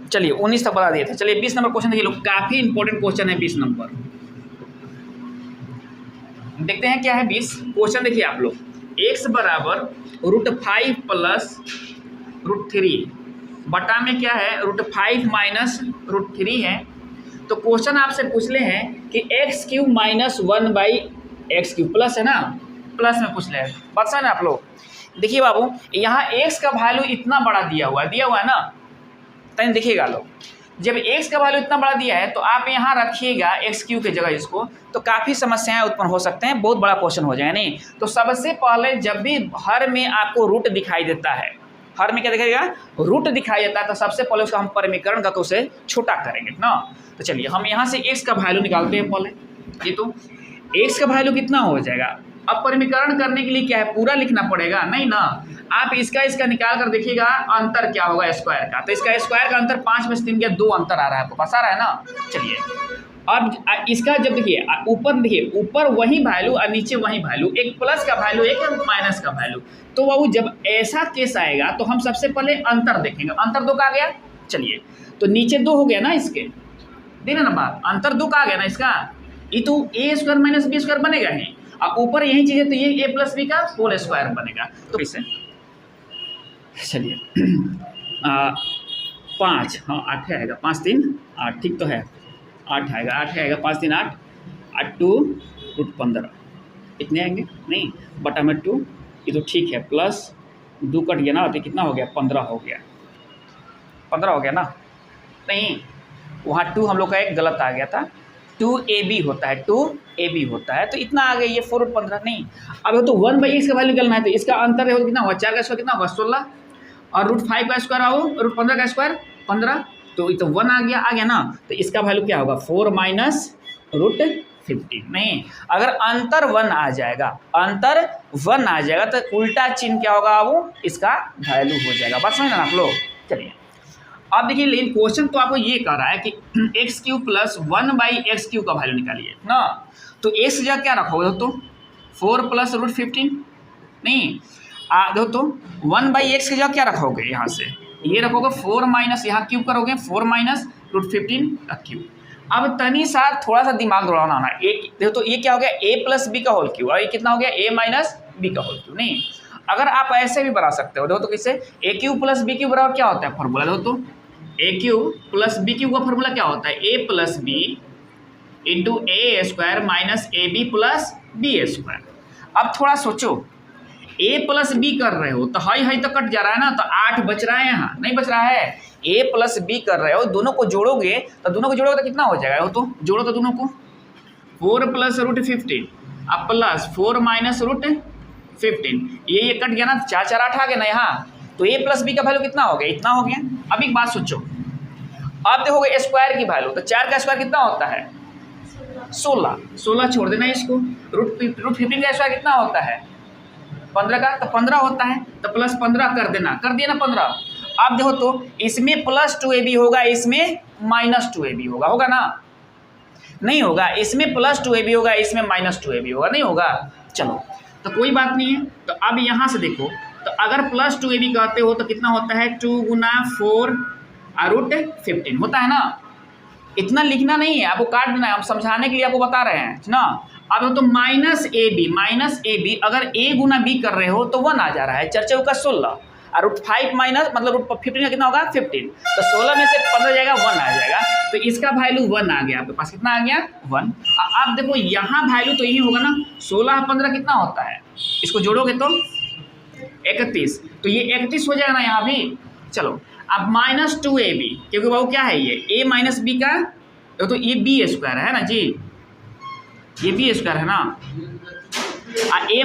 चलिए 19 तक बता दिए थे। चलिए 20 नंबर क्वेश्चन देखिए लोग, काफ़ी इंपॉर्टेंट क्वेश्चन है 20 नंबर। देखते हैं क्या है 20 क्वेश्चन। देखिए आप लोग, x बराबर √5 प्लस √3 बटा में क्या है √5 माइनस √3 है। तो क्वेश्चन आपसे पूछ ले हैं कि x³ माइनस 1/x³ प्लस है ना, प्लस में पूछ ले हैं। बात समझ आप लोग। देखिए बाबू, यहाँ x का वैल्यू इतना बड़ा दिया हुआ है ना, तब देखिएगा लोग, जब x का वैल्यू इतना बड़ा दिया है तो आप यहाँ रखिएगा x³ की जगह इसको, तो काफ़ी समस्याएं उत्पन्न हो सकते हैं, बहुत बड़ा क्वेश्चन हो जाएगा। नहीं तो सबसे पहले जब भी हर में आपको रूट दिखाई देता है, हर में क्या दिखाएगा रूट दिखाई देता है, तो सबसे पहले उसका हम परिमीकरण करके उसे छोटा करेंगे ना। तो चलिए हम यहाँ से x का वैल्यू निकालते हैं पहले। ये तो x का वैल्यू कितना हो जाएगा। अब परिमीकरण करने के लिए क्या है, पूरा लिखना पड़ेगा नहीं ना, आप इसका निकाल कर देखिएगा अंतर क्या होगा स्क्वायर का। तो इसका स्क्वायर का अंतर 5 में से 3 के 2 अंतर आ रहा है, आपको पास आ रहा है ना। चलिए अब इसका जब देखिए ऊपर, देखिए ऊपर वही वैल्यू और नीचे वही वैल्यू, एक प्लस का वैल्यू एक माइनस का वैल्यू। तो वो जब ऐसा केस आएगा तो हम सबसे पहले अंतर देखेंगे। अंतर 2 का आ गया, चलिए तो नीचे 2 हो गया ना, इसके देना ना बात, अंतर 2 का आ गया ना इसका। ये तो a² माइनस b² बनेगा ही, और ऊपर यही चीज़ है तो ये a प्लस बी का होल स्क्वायर बनेगा। तो इसे चलिए 5, हाँ 8 आएगा, 5 3 8, ठीक तो है 8 आएगा, 8 आएगा, 5 3 8, 8 2 √15 इतने आएंगे नहीं, बटा में 2, ये तो ठीक है, प्लस 2 कट गया ना, तो कितना हो गया 15 हो गया, 15 हो गया ना। नहीं वहाँ 2 हम लोग का एक गलत आ गया था, 2ab होता है, 2ab होता है, तो इतना आ गया ये 4√15 नहीं। अब तो 1/x का वैल्यू निकलना है, तो इसका अंतर है कितना हुआ, 4 का स्क्वायर कितना हुआ 16, और √5 का स्क्वायर आओ √15 का स्क्वायर 15, तो ये तो 1 आ गया ना। तो इसका वैल्यू क्या होगा 4 माइनस √15। नहीं अगर अंतर 1 आ जाएगा, अंतर 1 आ जाएगा तो उल्टा चिन्ह क्या होगा, वो इसका वैल्यू हो जाएगा। बात समझ ना आप लोग। चलिए अब देखिए, लेकिन क्वेश्चन तो आपको ये कह रहा है कि x³ प्लस 1/x³ का वैल्यू निकालिए ना। तो x जगह क्या रखोगे दोस्तों 4 प्लस √15 नहीं, देखो तो 1/x की जगह क्या रखोगे, यहाँ से ये रखोगे 4 माइनस, यहाँ क्यूब करोगे 4 माइनस √15 का क्यूब। अब तनी सा थोड़ा सा दिमाग दौड़ाना है, एक देखो तो ये क्या हो गया a प्लस बी का होल क्यूब, और ये कितना हो गया a माइनस बी का होल क्यूब। नहीं अगर आप ऐसे भी बना सकते हो, देखो तो किससे a³ प्लस b³ बराबर क्या होता है फॉर्मूला, देखो तो a³ प्लस b³ का फॉर्मूला क्या होता है, a plus B into a² minus ab plus b²। अब थोड़ा सोचो, a प्लस बी कर रहे हो तो हाई तो कट जा रहा है ना, तो 8 बच रहा है, यहाँ नहीं बच रहा है। a प्लस बी कर रहे हो, दोनों को जोड़ोगे तो कितना हो जाएगा, वो तो जोड़ो तो दोनों को 4 प्लस √15 अब प्लस 4 माइनस √15, ये कट गया ना, 4 4 8 आ गया ना यहाँ। तो a प्लस बी का वैल्यू कितना हो गया, इतना हो गया। अब एक बात सोचो, अब देखोगे स्क्वायर की वैल्यू, तो 4 का स्क्वायर कितना होता है 16 छोड़ देना इसको, √15 का स्क्वायर कितना होता है 15 का, तो 15 होता है, तो प्लस 15 कर देना, कर दिया ना 15। अब देखो तो इसमें प्लस 2ab होगा, इसमें माइनस 2ab होगा ना, नहीं होगा, इसमें प्लस 2ab होगा, इसमें माइनस 2ab होगा, नहीं होगा। चलो तो कोई बात नहीं है। तो अब यहाँ से देखो, तो अगर प्लस 2ab कहते हो तो कितना होता है 2 गुना 4 √15 होता है ना। इतना लिखना नहीं है, आपको काट देना है, हम समझाने के लिए आपको बता रहे हैं ना। अब तो माइनस ए बी अगर a गुना b कर रहे हो तो 1 आ जा रहा है, 4 चौका 16, और √5 माइनस मतलब √15 का कितना होगा 15, तो 16 में से 15 जाएगा 1 आ जाएगा, तो इसका वैल्यू 1 आ गया आपके पास, कितना आ गया 1। अब देखो यहाँ वैल्यू तो यही होगा ना, 16 15 कितना होता है, इसको जोड़ोगे तो 31, तो ये 31 हो जाएगा ना यहाँ भी। चलो अब माइनस 2ab, क्योंकि वो क्या है ये a माइनस बी का, तो ये b² है ना जी, ये b² है ना, a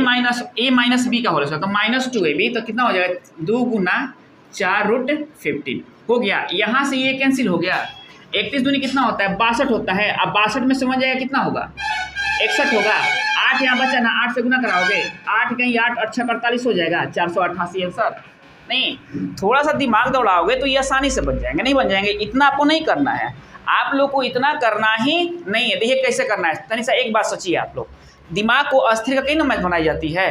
माइनस बी का होल स्क्वायर, तो माइनस 2ab, तो कितना हो जाएगा 2 गुना 4 √15 हो गया। यहाँ से ये कैंसिल हो गया, 31 दूनी कितना होता है 62 होता है। अब 62 में समझ जाएगा कितना होगा 61 होगा, 8 यहाँ बचा ना, 8 से गुना कराओगे, 8 कहीं 8 8 48 हो जाएगा, 488 आंसर। नहीं थोड़ा सा दिमाग दौड़ाओगे तो ये आसानी से बन जाएंगे, नहीं बन जाएंगे, इतना आपको नहीं करना है, आप लोग को इतना करना ही नहीं है। देखिए कैसे करना है, तनी सा एक बात सोचिए आप लोग, दिमाग को अस्थिर का कहीं ना मैथ बनाई जाती है,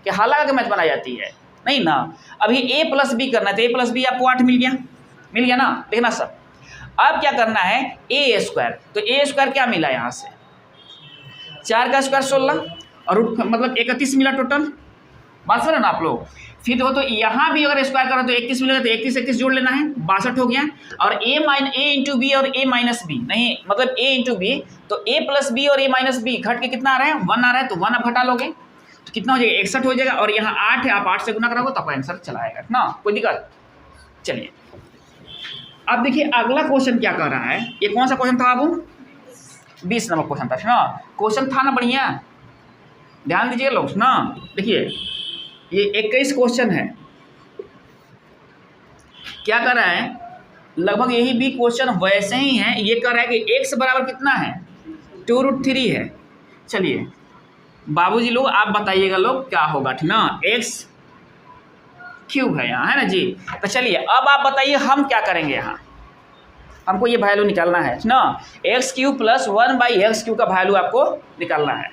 क्या हाला का मैथ बनाई जाती है, नहीं ना। अभी a प्लस बी करना है, तो a प्लस बी आपको 8 मिल गया, मिल गया ना, देखना सब। अब क्या करना है, ए स्क्वायर, तो ए स्क्वायर क्या मिला यहाँ से, 4 का स्क्वायर 16 और रूट मतलब 31 मिला टोटल, बात समझ ना आप लोग। फिर देखो तो यहाँ भी अगर स्क्वायर करो तो 31 मिलेगा, तो 31 जोड़ लेना है, 62 हो गया। और ए इंटू बी और ए माइनस बी, नहीं मतलब ए इंटू बी, तो ए प्लस बी और ए माइनस बी घट के कितना आ रहा है, 1 आ रहा है, तो 1 आप घटा लोगे तो कितना हो जाएगा, 61 हो जाएगा। और यहाँ 8 है, आप 8 से गुना करोगे तो आपका आंसर चला आएगा ना, कोई दिक्कत। चलिए अब देखिए अगला क्वेश्चन क्या कर रहा है, ये कौन सा क्वेश्चन था बाबू, 20 नंबर क्वेश्चन था ना, क्वेश्चन था ना बढ़िया, ध्यान दीजिए लोग ना। देखिए ये 21 क्वेश्चन है, क्या कर रहा है, लगभग यही भी क्वेश्चन वैसे ही है। ये कर रहा है कि x बराबर कितना है, 2√3 है। चलिए बाबूजी लोग आप बताइएगा लोग क्या होगा, ठीक ना, x क्यूब है यहाँ, है ना जी। तो चलिए अब आप बताइए हम क्या करेंगे, यहाँ हमको ये वैल्यू निकालना है ना, x cube plus 1/x cube का वैल्यू आपको निकालना है।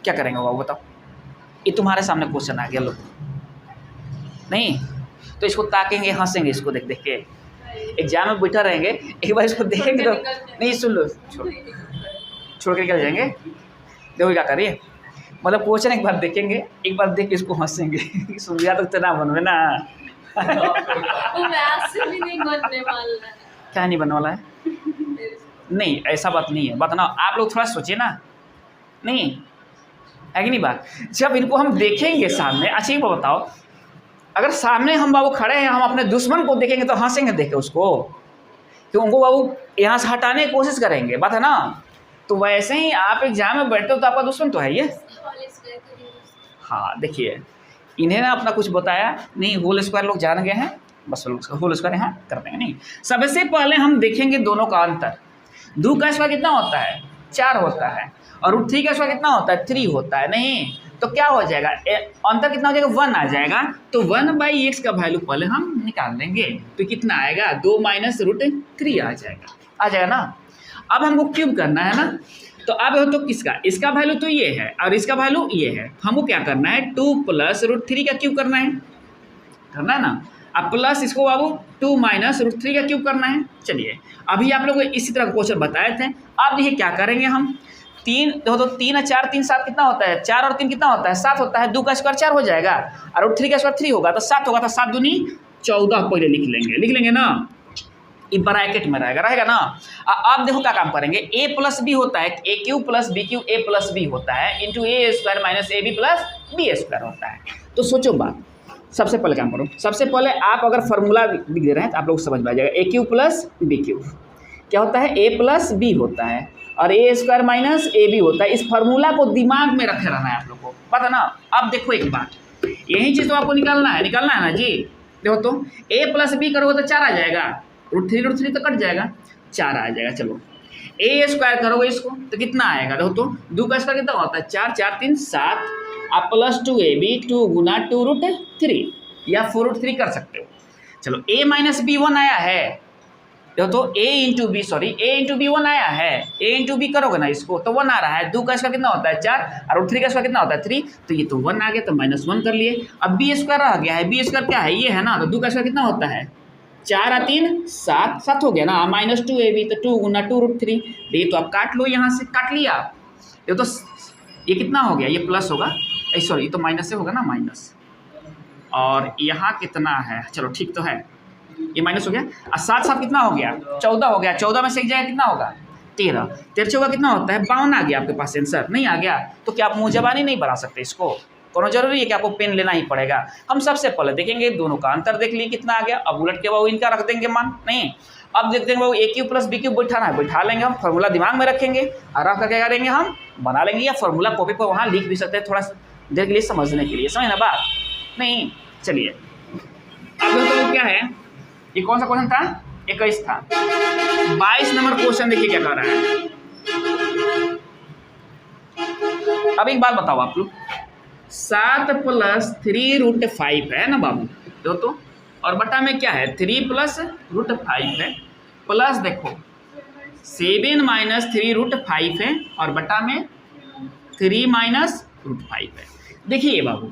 क्या करेंगे बाबू बताओ, ये तुम्हारे सामने क्वेश्चन आ गया लोग, नहीं तो इसको ताकेंगे हंसेंगे, इसको देख देख के एग्जाम में बैठा रहेंगे, एक बार इसको देखेंगे तो नहीं, सुन लो, छोड़ के निकल जाएंगे। देखो क्या करिए, मतलब क्वेश्चन एक बार देखेंगे, एक बार देख के इसको हंसेंगे सुनिया तो ना बनवे ना क्या नहीं बनने वाला है, नहीं ऐसा बात नहीं है, बात ना आप लोग थोड़ा सोचिए ना, नहीं है कि नहीं बात। जब इनको हम देखेंगे सामने, अच्छा ये बताओ, अगर सामने हम बाबू खड़े हैं, हम अपने दुश्मन को देखेंगे तो हंसेंगे देख के उसको, तो उनको बाबू यहाँ से हटाने की कोशिश करेंगे, बात है ना। तो वैसे ही आप एग्जाम में बैठते हो तो आपका दुश्मन तो है ये। हाँ देखिए इन्हें ना अपना कुछ बताया नहीं, होल स्क्वायर लोग जान गए हैं, बस होल स्क्वायर यहाँ कर देंगे। नहीं, सबसे पहले हम देखेंगे दोनों का अंतर। 2 का स्क्वायर कितना होता है, 4 होता है, और रूट 3 का स्क्वायर कितना होता है, 3 होता है। नहीं तो क्या हो जाएगा, अंतर कितना हो जाएगा, 1 आ जाएगा। तो 1/x का वैल्यू पहले हम निकाल लेंगे, तो कितना आएगा, 2 - √3 आ जाएगा ना। अब हमको क्यूब करना है ना, तो अब हो तो किसका, इसका वैल्यू तो ये है और इसका वैल्यू ये है, हमको क्या करना है, 2 + √3 का क्यूब करना है ना। अब प्लस इसको बाबू 2 - √3 का क्यूब करना है। चलिए अभी आप लोग को इसी तरह का क्वेश्चन बताए थे। अब देखिए क्या करेंगे हम, 3 देखो तो 3 और 4 3 7 कितना होता है, 4 और 3 कितना होता है, 7 होता है। 2 का स्क्वायर 4 हो जाएगा और √3 का स्क्वायर 3 होगा तो 7 होगा, तो 7 दूनी 14 पहले लिख लेंगे ना, ये ब्रैकेट में रहेगा ना। अब देखो क्या काम करेंगे, a + b होता है, a³ + b³ a + b होता है इंटू a² - ab + b² होता है। तो सोचो बात, सबसे पहले काम करो, सबसे पहले आप अगर फार्मूला लिख दे रहे हैं तो आप लोग समझ में आ जाएगा। a³ + b³ क्या होता है, a + b होता है और a² - ab होता है। इस फार्मूला को दिमाग में रखे रहना है आप लोग को, पता ना। अब देखो एक बात, यही चीज़ तो आपको निकालना है ना जी। देखो तो a + b करोगे तो 4 आ जाएगा, √3 तो कट जाएगा, 4 आ जाएगा। चलो a² करोगे इसको तो कितना आएगा, देखो तो 2 का स्क्वायर कितना होता है, 4 4 3 7 आप +2ab 2 × 2√3 या 4√3 कर सकते हो। चलो a - b 1 आया है, देखो तो a × b 1 आया है, a × b करोगे ना इसको तो 1 आ रहा है। 2 का स्क्वायर कितना होता है 4 और √3 का स्क्वायर कितना होता है 3, तो ये तो 1 आ गया, तो -1 कर लिए। अब b² रह गया है, b² क्या है, ये है ना, तो 2 का स्क्वायर कितना होता है 4 और 3 7 7 हो गया ना, -2ab तो 2 × 2√3। ये तो आप काट लो, यहाँ से काट लिया, ये तो ये कितना हो गया, ये प्लस होगा, सॉरी ये तो माइनस से होगा ना, माइनस, और यहाँ कितना है, चलो ठीक तो है, ये माइनस हो गया और 7 7 कितना हो गया 14 हो गया। 14 में से एक जाएगा कितना होगा 13, 13 चौका कितना होता है 52 आ गया आपके पास आंसर, नहीं आ गया तो क्या आप मुँह जबानी नहीं बना सकते इसको, कोनो जरूरी है कि आपको पेन लेना ही पड़ेगा। हम सबसे पहले देखेंगे दोनों का अंतर देख लिए कितना आ गया, अब उलट के बाबू इनका रख देंगे मान, नहीं अब देखते हैं बाबू a³ + b³ बैठाना है, बैठा लेंगे हम, फार्मूला दिमाग में रखेंगे और रख करके क्या करेंगे हम बना लेंगे, या फार्मूला कॉपी पर वहाँ लिख भी सकते हैं थोड़ा देर के लिए समझने के लिए, समझ ना बात। नहीं चलिए अब तो क्या है, ये कौन सा क्वेश्चन था 21 था। 22 नंबर क्वेश्चन देखिए क्या कर रहा है। अब एक बात बताओ आप लोग, 7 + 3√5 है ना बाबू, तो और बटा में क्या है 3 + √5 है, प्लस देखो 7 - 3√5 है और बटा में 3 - √5 है। देखिए बाबू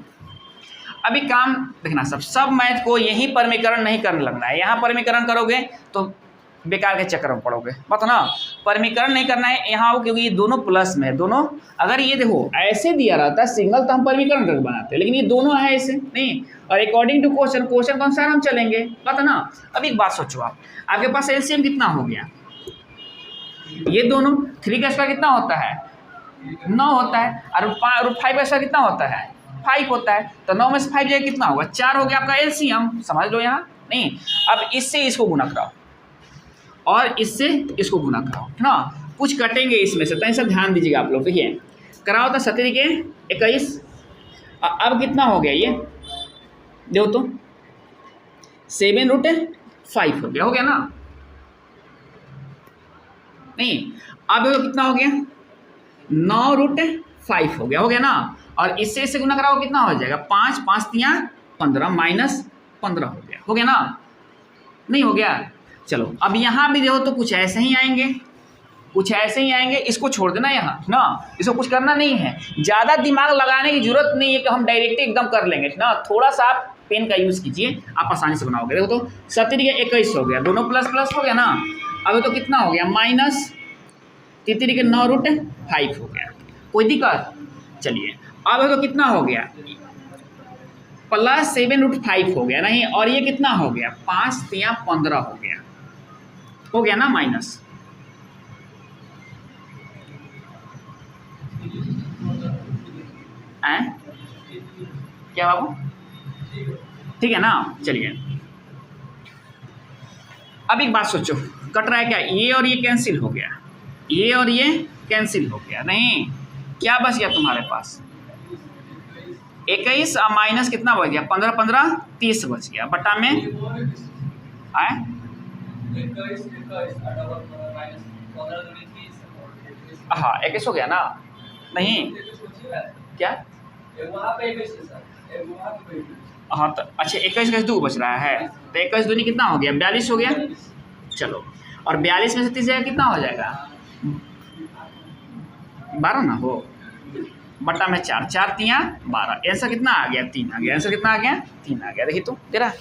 अभी काम देखना, सब मैथ को यहीं परमीकरण नहीं करने लगना है। यहाँ परमीकरण करोगे तो बेकार के चक्कर में पड़ोगे, मत ना। परमीकरण नहीं करना है यहाँ, क्योंकि ये दोनों प्लस में दोनों। अगर ये देखो ऐसे दिया रहता है सिंगल तो हम परमीकरण करके बनाते हैं, लेकिन ये दोनों है ऐसे नहीं। और अकॉर्डिंग टू क्वेश्चन के अनुसार हम चलेंगे, पता ना। अब एक बात सोचो, आप आपके पास एलसीएम कितना हो गया, ये दोनों 3 का स्क्वायर कितना होता है 9 होता है, और 5 का स्क्वायर कितना होता है 5 होता है। तो 9 में से 5 जाए कितना होगा 4 हो गया आपका एलसीएम, समझ लो यहाँ नहीं। अब इससे इसको गुना कराओ और इससे इसको गुना कराओ, है ना। कुछ कटेंगे इसमें से, तो ऐसा ध्यान दीजिएगा आप लोग। देखिए कराओ तो 17 के 21, अब कितना हो गया ये देखो तो 7√5 हो गया ना नहीं। अब कितना हो गया 9√5 हो गया ना। और इससे गुना कराओ कितना हो जाएगा 5 5 3 15 -15 हो गया ना, नहीं हो गया। चलो अब यहाँ भी देखो तो कुछ ऐसे ही आएंगे, इसको छोड़ देना यहाँ ना, इसको कुछ करना नहीं है, ज़्यादा दिमाग लगाने की जरूरत नहीं है कि हम डायरेक्ट एकदम कर लेंगे ना। थोड़ा सा आप पेन का यूज़ कीजिए, आप आसानी से बनाओगे। देखो तो 17 के 21 हो गया, दोनों प्लस प्लस हो गया ना। अब तो कितना हो गया -33 के 9√5 हो गया, कोई दिक्कत। चलिए अब तो कितना हो गया +7√5 हो गया नहीं, और ये कितना हो गया 5 3 15 हो गया ना माइनस। क्या बाबू, ठीक है ना। चलिए अब एक बात सोचो, कट रहा है क्या, ये और ये कैंसिल हो गया, ये और ये कैंसिल हो गया नहीं, क्या बच गया तुम्हारे पास 21 माइनस कितना बच गया 15 15 30 बच गया, बटा में आए 21 हो गया ना नहीं क्या। हाँ तो अच्छा 21 का 2 बच रहा है, तो 21 दूनी कितना हो गया 42 हो गया। चलो और 42 में से 30 कितना हो जाएगा 12 ना हो, बटा में 4 4 3 12, आंसर कितना आ गया 3 आ गया, आंसर कितना आ गया 3 आ गया। देखिए तो तेरा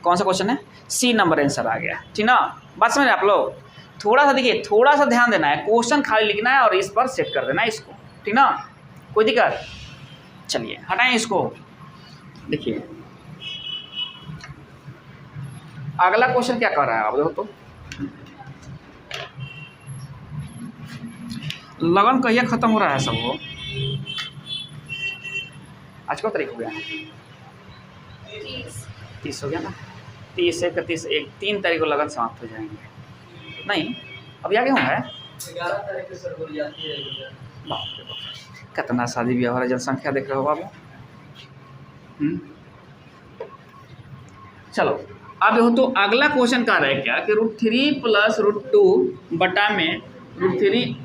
कौन सा क्वेश्चन है, सी नंबर आंसर आ गया, ठीक ना। बात समझ आप लोग, थोड़ा सा देखिए, थोड़ा सा ध्यान देना है, क्वेश्चन खाली लिखना है और इस पर सेट कर देना है इसको, ठीक ना, कोई दिक्कत। चलिए हटाएं इसको। देखिए अगला क्वेश्चन क्या कर रहा है आप देखो तो, लगन कहिया खत्म हो रहा है सबको, आज को तारीख हो गया 30 हो गया ना, 30 31 3 तारीख को लगन समाप्त हो जाएंगे। नहीं अभी आगे हुआ है 11 तारीख से हो जाती है। बाप रे बाप, कितना शादी ब्याह वाला जनसंख्या देख रहे हो बाबू। चलो अब हो तो अगला क्वेश्चन का रहा है क्या कि √3 + √2 बटा में √3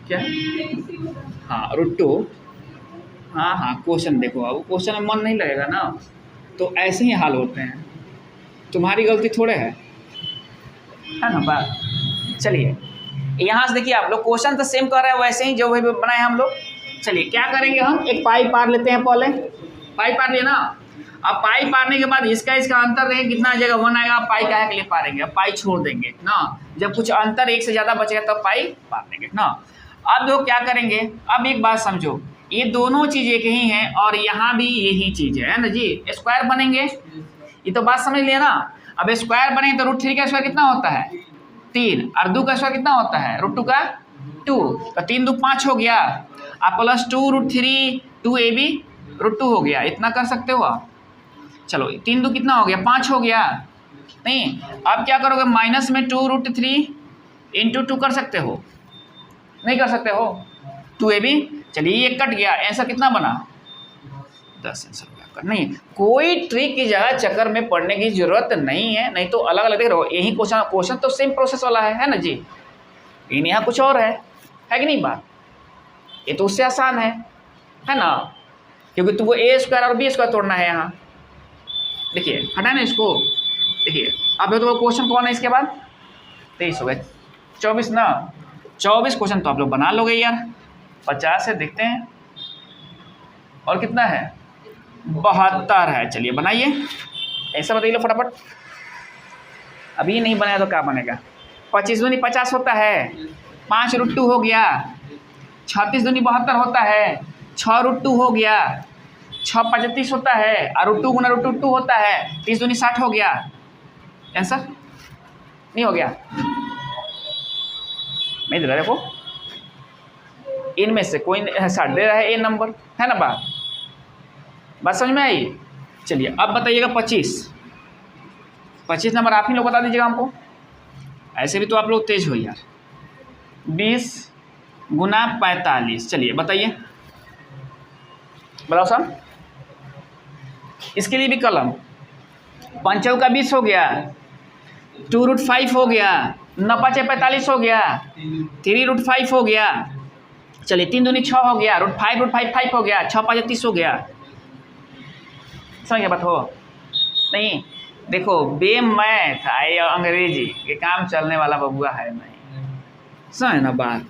क्या, हाँ √2, हाँ क्वेश्चन देखो, अब क्वेश्चन में मन नहीं लगेगा ना, तो ऐसे ही हाल होते हैं, तुम्हारी गलती थोड़े है ना बात। चलिए यहाँ से देखिए आप लोग, क्वेश्चन तो सेम कर रहे हैं वैसे ही जो भी बनाए हम लोग। चलिए क्या करेंगे, हम एक पाई पार लेते हैं, पहले पाई पार लिया ना। अब पाई पारने के बाद इसका अंतर देखें कितना आ जाएगा 1 आएगा, पाई काहे के लिए पारेंगे, अब पाई छोड़ देंगे ना, जब कुछ अंतर 1 से ज़्यादा बचेगा तब पाई पार देंगे ना। अब लोग क्या करेंगे, अब एक बात समझो, ये दोनों चीज़ एक ही हैं और यहाँ भी यही चीज़ है ना जी, स्क्वायर बनेंगे, ये तो बात समझ लिया ना। अब स्क्वायर बनेंगे तो √3 का स्क्वायर कितना होता है 3, और 2 का स्क्वायर कितना होता है √2 का 2, तो 3 2 5 हो गया, आप +2 √3 2ab √2 हो गया, इतना कर सकते हो आप। चलो 3 2 कितना हो गया 5 हो गया नहीं। अब क्या करोगे माइनस में 2 √3 × 2 कर सकते हो, नहीं कर सकते हो 2ab। चलिए ये कट गया, आंसर कितना बना 10 आंसर नहीं। कोई ट्रिक की जगह चक्कर में पड़ने की जरूरत नहीं है, नहीं तो अलग अलग देख रहे हो, यही क्वेश्चन तो सेम प्रोसेस वाला है ना जी, लेकिन यहाँ कुछ और है कि नहीं बात, ये तो उससे आसान है ना, क्योंकि तुमको a² और b² तोड़ना है यहाँ। देखिए हटा ना इसको, देखिए अब तो क्वेश्चन कौन है इसके बाद 23 हो गए 24 ना, 24 क्वेश्चन तो आप लोग बना लोगे यार, 50 है देखते हैं। और कितना है 72 है। चलिए बनाइए, ऐसा बताइए लो फटाफट। अभी नहीं बनाया तो क्या बनेगा। 25 दूनी 50 होता है, 5√2 हो गया। 36 दूनी 72 होता है, 6√2 हो गया। 6 35 होता है और √2 गुना √2 होता है, 30 दूनी 60 हो गया। आंसर नहीं हो गया, नहीं दे रहा देखो, इनमें से कोई 60 दे रहा है, ए नंबर है ना। बात समझ में आई। चलिए अब बताइएगा 25 नंबर आप ही लोग बता दीजिएगा हमको, ऐसे भी तो आप लोग तेज हो यार। 20 गुना 45, चलिए बताइए, बताओ साहब। इसके लिए भी कलम, 5 चौका 20 हो गया, 2√5 हो गया, 9 5 45 हो गया, 3√5 हो गया। चलिए 3 दूनी 6 हो गया, √5 5 हो गया, 6 5 30 हो गया। समझ गया बात हो नहीं। देखो बे मैथ आई अंग्रेजी के काम चलने वाला बबुआ है नहीं, समझ ना बात।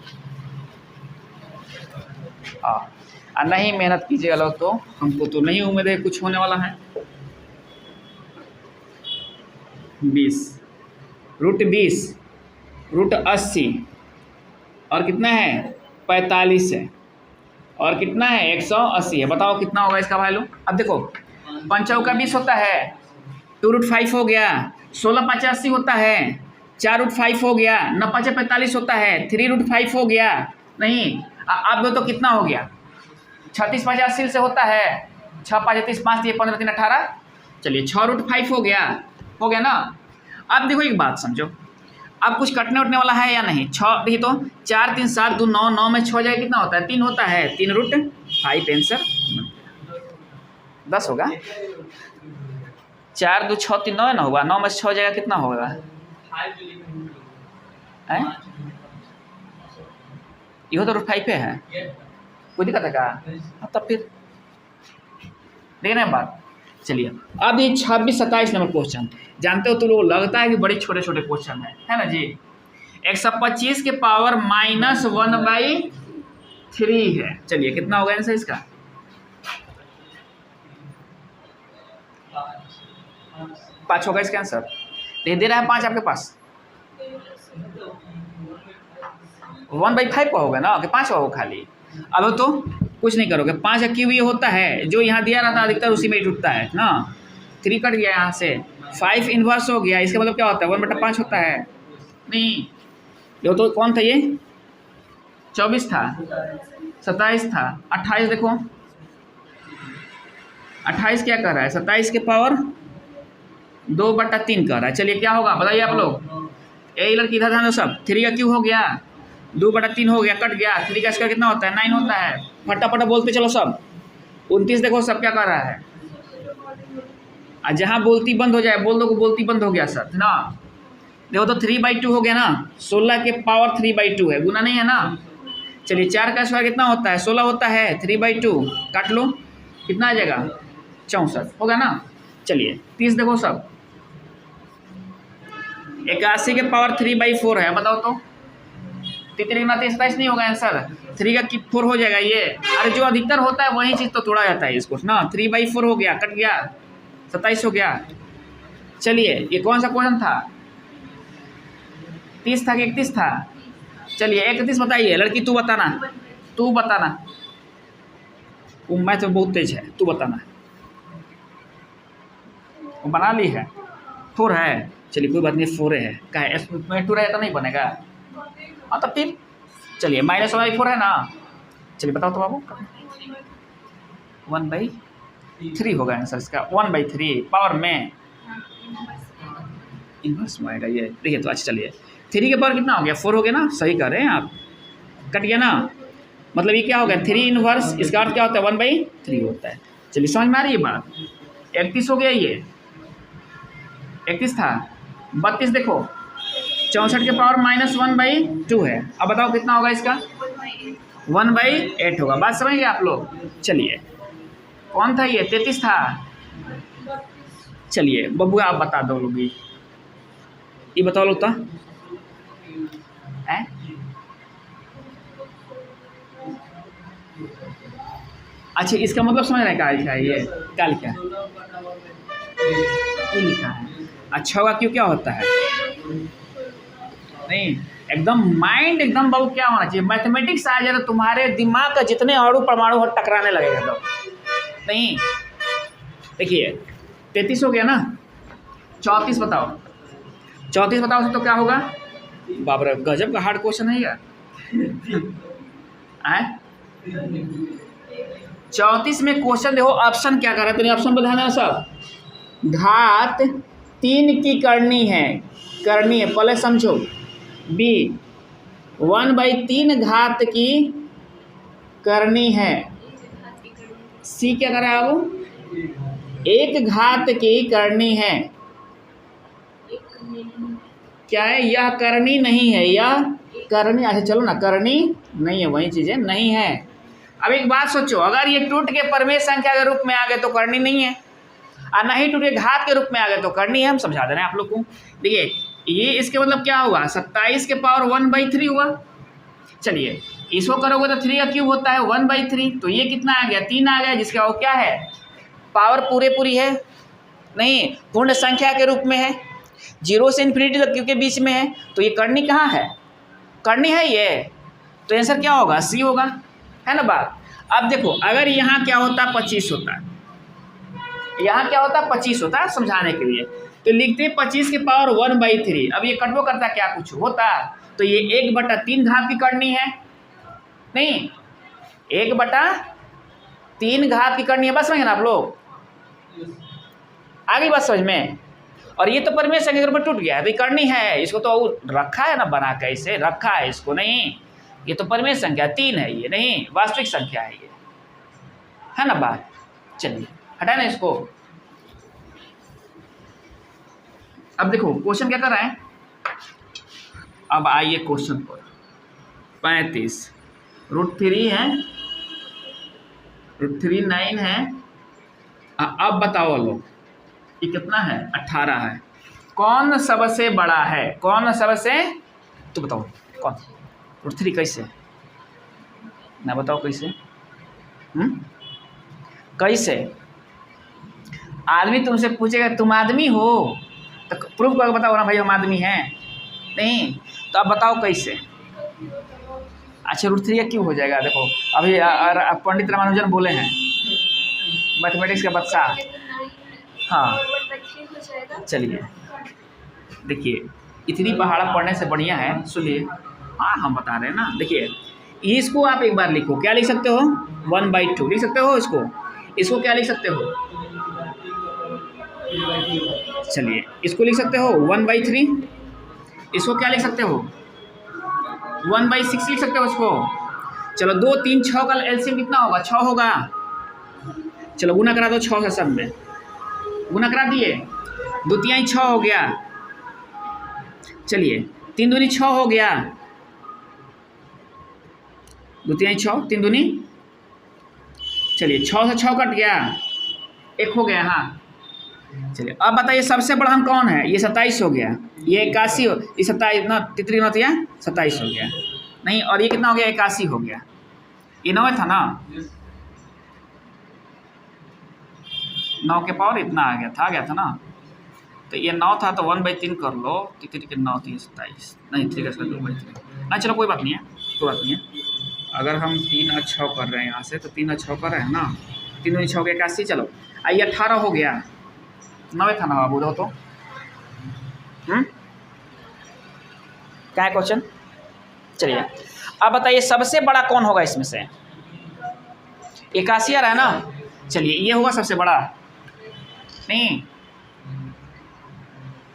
और नहीं मेहनत कीजिएगा लोग तो हमको तो नहीं उम्मीद है कुछ होने वाला है। 20 √20 √80 और कितना है 45 है, और कितना है 180 है। बताओ कितना होगा इसका वैल्यू। अब देखो 5 चौका 20 होता है, 2√5 हो गया, 16 5 80 होता है, 4√5 हो गया, 9 5 45 होता है, 3√5 हो गया। नहीं आप दो तो कितना हो गया, 36 5 80 से होता है, 6 5 30 5 3 15 3 18। चलिए 6√5 हो गया ना। अब देखो एक बात समझो, अब कुछ कटने उठने वाला है या नहीं। 6 देखिए तो 4 3 7 2 9, 9 में 6 जाएगा कितना होता है 3 होता है, 3√5 आंसर 10 होगा। 4 2 6 3 9 ना होगा, 9 में 6 जाएगा कितना होगा है? ये तो √5 है, कोई दिक्कत है क्या? तब फिर देख रहे हैं बात। चलिए अब ये 26 27 नंबर क्वेश्चन, जानते हो तो लोग लगता है कि बड़े छोटे छोटे क्वेश्चन है ना जी। 125 के पावर -1/3 है। चलिए कितना होगा आंसर इसका, 5 होगा इसका आंसर। दे रहा है 5 आपके पास, 1/5 का होगा ना कि 5 का होगा खाली। अब तो कुछ नहीं करोगे, 5 का क्यूब ये होता है जो यहाँ दिया रहता है अधिकतर उसी में ही टूटता है ना। 3 कट गया यहाँ से, 5 इन्वर्स हो गया, इसका मतलब क्या होता है 1/5 होता है। नहीं ये तो कौन था, ये 24 था, 27 था, 28 देखो 28 क्या कर रहा है 27 के पावर 2/3 कर रहा है। चलिए क्या होगा बताइए आप लोग, यही लड़की इधर ध्यान दो सब। 3 का क्यूब हो गया, 2/3 हो गया, कट गया, 3 का स्क्वायर कितना होता है 9 होता है। फटाफट बोलते चलो सब। 29 देखो सब क्या कर रहा है, और जहाँ बोलती बंद हो जाए बोल दो को बोलती बंद हो गया सर ना। देखो तो 3/2 हो गया ना, 16 के पावर 3/2 है, गुना नहीं है ना। चलिए 4 का स्क्वायर कितना होता है 16 होता है, 3/2 काट लो कितना आ जाएगा 64 होगा ना। चलिए 30 देखो सब, 81 के पावर 3/4 है, बताओ तो 3 गुना 27 नहीं होगा आंसर, 3 का 4 हो जाएगा ये। अरे जो अधिकतर होता है वही चीज़ तो तोड़ा जाता है इसको ना। 3/4 हो गया, कट गया 27 हो गया। चलिए ये कौन सा क्वेश्चन था, 30 था कि 31 था। चलिए 31 बताइए, लड़की तू बताना, वो मैथ में बहुत तेज है, तू बताना। वो बना ली है 4 है, चलिए कोई बात नहीं 4 है, क्या है इसमें 2 रहेगा तो नहीं बनेगा। हाँ तो फिर चलिए -1/4 है ना। चलिए बताओ तो बाबू 1/3 होगा आंसर इसका, 1/3 पावर में इन्वर्स में आएगा ये। देखिए तो अच्छा चलिए 3 के पावर कितना हो गया 4 हो गया ना, सही कर रहे हैं आप, कट गया ना। मतलब ये क्या हो गया 3 इन्वर्स, इसका अर्थ क्या होता है 1/3 होता है। चलिए समझ में आ रही है बात। 31 हो गया, ये 31 था, 32 देखो 64 के पावर -1/2 है। अब बताओ कितना होगा इसका 1/8 होगा। बात समझ गए आप लोग। चलिए कौन था ये 33 था। चलिए बबुआ आप बता दो लोग, ये बताओ लोग तो अच्छा, इसका मतलब समझ रहे हैं क्या लिखा है ये? क्या लिखा है? 16/9 ये लिखा है। अच्छा होगा क्यों, क्या होता है? नहीं, एकदम माइंड एकदम बहुत क्या होना चाहिए, मैथमेटिक्स आ जाए तो तुम्हारे दिमाग का जितने अणु परमाणु टकराने लगेगा तो नहीं। देखिए 33 हो गया ना, 34 बताओ, 34 बताओ तो क्या होगा? बाप रे, गजब का हार्ड क्वेश्चन है यार। 34 में क्वेश्चन देखो, ऑप्शन क्या कर रहा है, तेरे ऑप्शन बताना सब। घात 3 की करनी है, पहले समझो। बी 1/3 घात की करनी है। सी क्या कर रहा है अब? 1 घात की करनी है। क्या है? यह करनी नहीं है, यह करनी। अच्छा चलो ना, करनी नहीं है, वही चीज़ें नहीं है। अब एक बात सोचो, अगर ये टूट के परमेय संख्या के रूप में आ गए तो करनी नहीं है, और नहीं टूट के घात के रूप में आ गए तो करनी है। हम समझा दे रहे हैं आप लोग को। देखिए ये इसके मतलब क्या हुआ, 27 के पावर 1/3 हुआ। चलिए इसको करोगे तो 3 का क्यूब होता है 1/3, तो ये कितना आ गया? 3 आ गया, जिसका वो क्या है, पावर पूरी है, नहीं पूर्ण संख्या के रूप में है, 0 से इन्फिनिटी तक क्योंकि बीच में है, तो ये करनी कहाँ है? करनी है ये, तो आंसर क्या होगा? सी होगा, है ना बात। अब देखो अगर यहाँ क्या होता, 25 होता है, यहाँ क्या होता, 25 होता है, समझाने के लिए तो लिखते 25 के पावर 1/3। अब ये कटवो करता क्या कुछ होता, तो ये 1/3 घात की करनी है, नहीं 1/3 घात की करनी है। बस समझ ना आप लोग, आगे बस समझ में। और ये तो परमेय संख्या के ऊपर टूट गया है, तो ये करनी है, इसको तो रखा है ना बना कैसे रखा है इसको, नहीं ये तो परमेय संख्या 3 है, ये नहीं वास्तविक संख्या है ये, है ना बात। चलिए हटा ना इसको। अब देखो क्वेश्चन क्या कर रहा है, अब आइए क्वेश्चन पर। 35 √3 है, √3 9 है। अब बताओ लोग ये कितना है? 18 है। कौन सबसे बड़ा है? कौन सबसे, तो बताओ कौन? √3 कैसे ना, बताओ कैसे? कैसे? आदमी तुमसे पूछेगा तुम आदमी हो, तो प्रूफ करके बताओ ना भाई हम आदमी हैं, नहीं तो अब बताओ कैसे? अच्छा √3 क्यों हो जाएगा? देखो अभी पंडित रामानुजन बोले हैं, मैथमेटिक्स का बच्चा। हाँ चलिए देखिए, इतनी पहाड़ा पढ़ने से बढ़िया है, सुनिए। हाँ हम बता रहे हैं ना, देखिए इसको आप एक बार लिखो, क्या लिख सकते हो? 1/2 लिख सकते हो इसको क्या लिख सकते हो? चलिए इसको लिख सकते हो 1/3। इसको क्या लिख सकते हो? 1/6 लिख सकते हो इसको। चलो 2 3 6 का एलसीएम कितना होगा? 6 होगा। चलो गुना करा दो 6 से, सब में गुना करा दिए, 2 3 6 हो गया। चलिए 3 दूनी 6 हो गया, 2 3 6, 3 दूनी, चलिए 6 से 6 कट गया, 1 हो गया। हाँ चलिए अब बताइए सबसे बड़ा हम कौन है? ये 27 हो गया, ये 81 हो, ये 27 ना, तितरी ना, 27 हो गया, नहीं और ये कितना हो गया? 81 हो गया। ये 9 था ना, 9 के पावर इतना आ गया था ना, तो ये 9 था तो 1/3 कर लो, तितरी के 9 थी 27, नहीं 3 का 2/3 ना। चलो कोई बात नहीं है, कोई बात नहीं है। अगर हम 3 और 6 कर रहे हैं यहाँ से, तो 3 और 6 कर रहे हैं ना, 3 दूनी 6 के 81। चलो आइए 18 हो गया, 9 था ना बाबू, दो तो क्या है क्वेश्चन? चलिए अब बताइए सबसे बड़ा कौन होगा इसमें से? 81 आ रहा है ना, चलिए ये होगा सबसे बड़ा, नहीं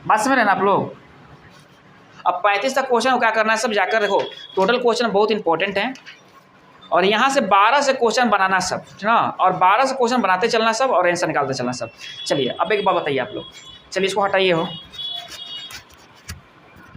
बात समझ रहे हैं ना आप लोग। अब 35 तक क्वेश्चन क्या करना है, सब जाकर देखो, टोटल क्वेश्चन बहुत इंपॉर्टेंट है, और यहाँ से 12 से क्वेश्चन बनाना सब ना, और 12 से क्वेश्चन बनाते चलना सब, और आंसर निकालते चलना सब। चलिए अब एक बात बताइए आप लोग, चलिए इसको हटाइए हो,